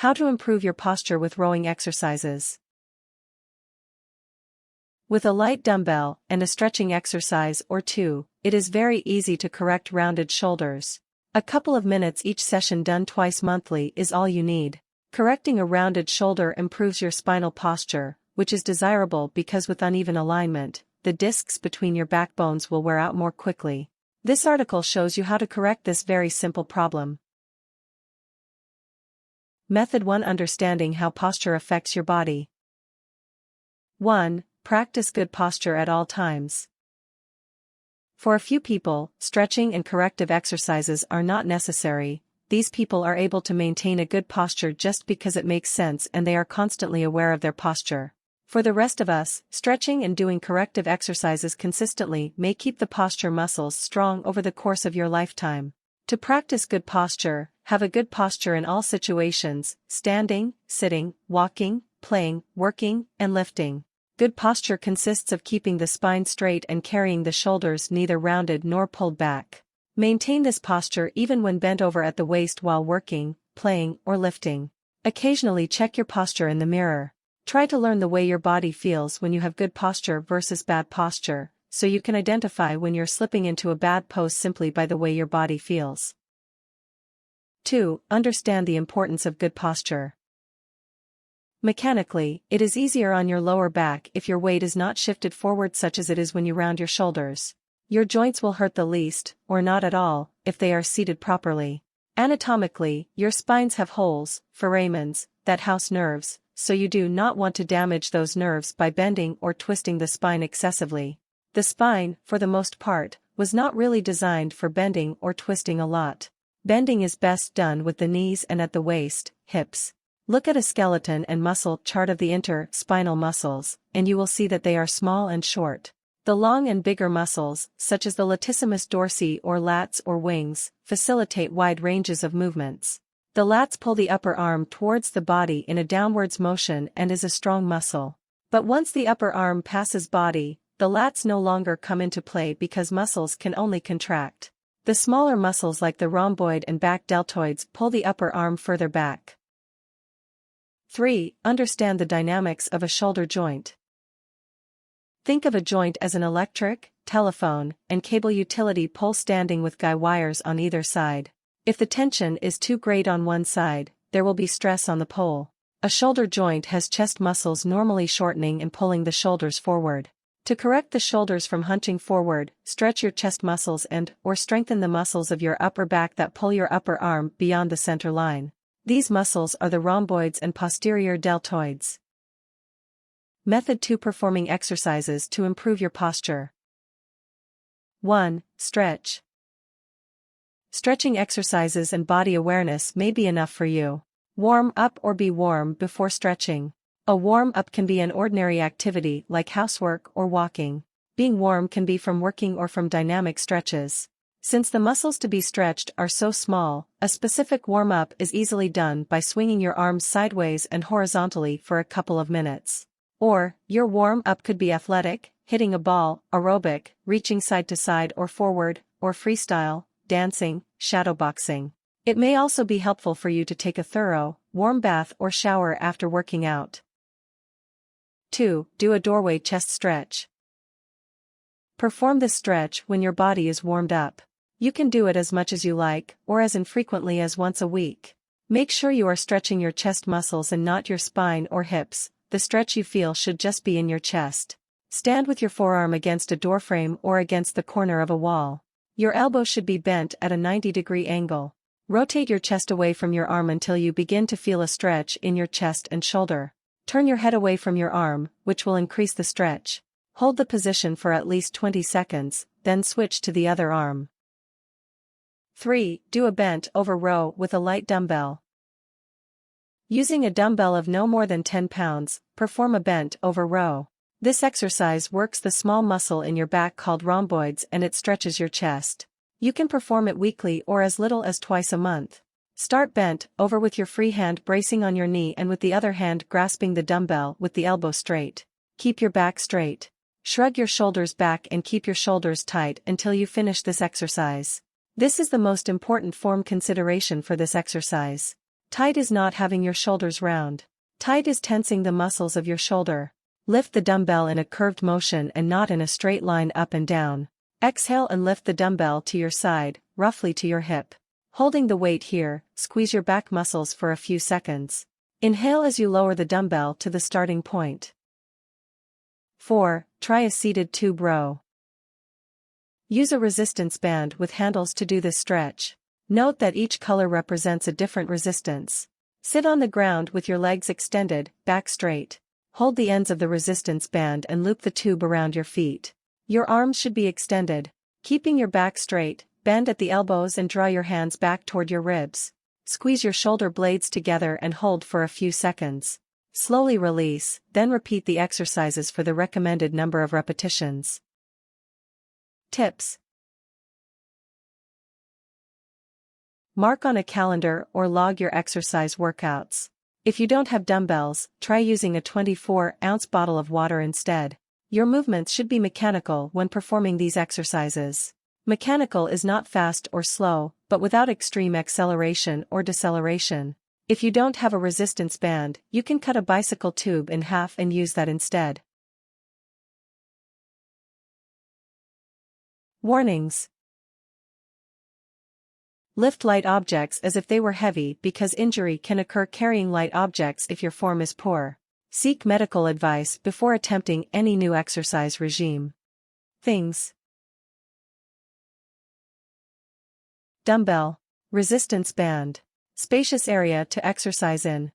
How to improve your posture with rowing exercises. With a light dumbbell and a stretching exercise or two, it is very easy to correct rounded shoulders. A couple of minutes each session done twice monthly is all you need. Correcting a rounded shoulder improves your spinal posture, which is desirable because with uneven alignment, the discs between your backbones will wear out more quickly. This article shows you how to correct this very simple problem. Method 1: Understanding how posture affects your body. 1. Practice good posture at all times. For a few people, stretching and corrective exercises are not necessary. These people are able to maintain a good posture just because it makes sense and they are constantly aware of their posture. For the rest of us, stretching and doing corrective exercises consistently may keep the posture muscles strong over the course of your lifetime. To practice good posture, have a good posture in all situations: standing, sitting, walking, playing, working, and lifting. Good posture consists of keeping the spine straight and carrying the shoulders neither rounded nor pulled back. Maintain this posture even when bent over at the waist while working, playing, or lifting. Occasionally check your posture in the mirror. Try to learn the way your body feels when you have good posture versus bad posture, so you can identify when you're slipping into a bad pose simply by the way your body feels. 2. Understand the importance of good posture. Mechanically, it is easier on your lower back if your weight is not shifted forward such as it is when you round your shoulders. Your joints will hurt the least, or not at all, if they are seated properly. Anatomically, your spines have holes, foramens, that house nerves, so you do not want to damage those nerves by bending or twisting the spine excessively. The spine, for the most part, was not really designed for bending or twisting a lot. Bending is best done with the knees and at the waist, hips. Look at a skeleton and muscle chart of the interspinal muscles, and you will see that they are small and short. The long and bigger muscles, such as the latissimus dorsi or lats or wings, facilitate wide ranges of movements. The lats pull the upper arm towards the body in a downwards motion and is a strong muscle. But once the upper arm passes body, the lats no longer come into play because muscles can only contract. The smaller muscles like the rhomboid and back deltoids pull the upper arm further back. 3. Understand the dynamics of a shoulder joint. Think of a joint as an electric, telephone, and cable utility pole standing with guy wires on either side. If the tension is too great on one side, there will be stress on the pole. A shoulder joint has chest muscles normally shortening and pulling the shoulders forward. To correct the shoulders from hunching forward, stretch your chest muscles or strengthen the muscles of your upper back that pull your upper arm beyond the center line. These muscles are the rhomboids and posterior deltoids. Method 2: Performing exercises to improve your posture. 1. Stretch. Stretching exercises and body awareness may be enough for you. Warm up or be warm before stretching. A warm-up can be an ordinary activity like housework or walking. Being warm can be from working or from dynamic stretches. Since the muscles to be stretched are so small, a specific warm-up is easily done by swinging your arms sideways and horizontally for a couple of minutes. Or, your warm-up could be athletic, hitting a ball, aerobic, reaching side to side or forward, or freestyle, dancing, shadowboxing. It may also be helpful for you to take a thorough, warm bath or shower after working out. 2. Do a doorway chest stretch. Perform this stretch when your body is warmed up. You can do it as much as you like, or as infrequently as once a week. Make sure you are stretching your chest muscles and not your spine or hips. The stretch you feel should just be in your chest. Stand with your forearm against a doorframe or against the corner of a wall. Your elbow should be bent at a 90-degree angle. Rotate your chest away from your arm until you begin to feel a stretch in your chest and shoulder. Turn your head away from your arm, which will increase the stretch. Hold the position for at least 20 seconds, then switch to the other arm. 3. Do a bent over row with a light dumbbell. Using a dumbbell of no more than 10 pounds, perform a bent over row. This exercise works the small muscle in your back called rhomboids and it stretches your chest. You can perform it weekly or as little as twice a month. Start bent over with your free hand bracing on your knee and with the other hand grasping the dumbbell with the elbow straight. Keep your back straight. Shrug your shoulders back and keep your shoulders tight until you finish this exercise. This is the most important form consideration for this exercise. Tight is not having your shoulders round. Tight is tensing the muscles of your shoulder. Lift the dumbbell in a curved motion and not in a straight line up and down. Exhale and lift the dumbbell to your side, roughly to your hip. Holding the weight here, squeeze your back muscles for a few seconds. Inhale as you lower the dumbbell to the starting point. 4. Try a seated tube row. Use a resistance band with handles to do this stretch. Note that each color represents a different resistance. Sit on the ground with your legs extended, back straight. Hold the ends of the resistance band and loop the tube around your feet. Your arms should be extended. Keeping your back straight, bend at the elbows and draw your hands back toward your ribs. Squeeze your shoulder blades together and hold for a few seconds. Slowly release, then repeat the exercises for the recommended number of repetitions. Tips. Mark on a calendar or log your exercise workouts. If you don't have dumbbells, try using a 24-ounce bottle of water instead. Your movements should be mechanical when performing these exercises. Mechanical is not fast or slow, but without extreme acceleration or deceleration. If you don't have a resistance band, you can cut a bicycle tube in half and use that instead. Warnings. Lift light objects as if they were heavy because injury can occur carrying light objects if your form is poor. Seek medical advice before attempting any new exercise regime. Things. Dumbbell. Resistance band. Spacious area to exercise in.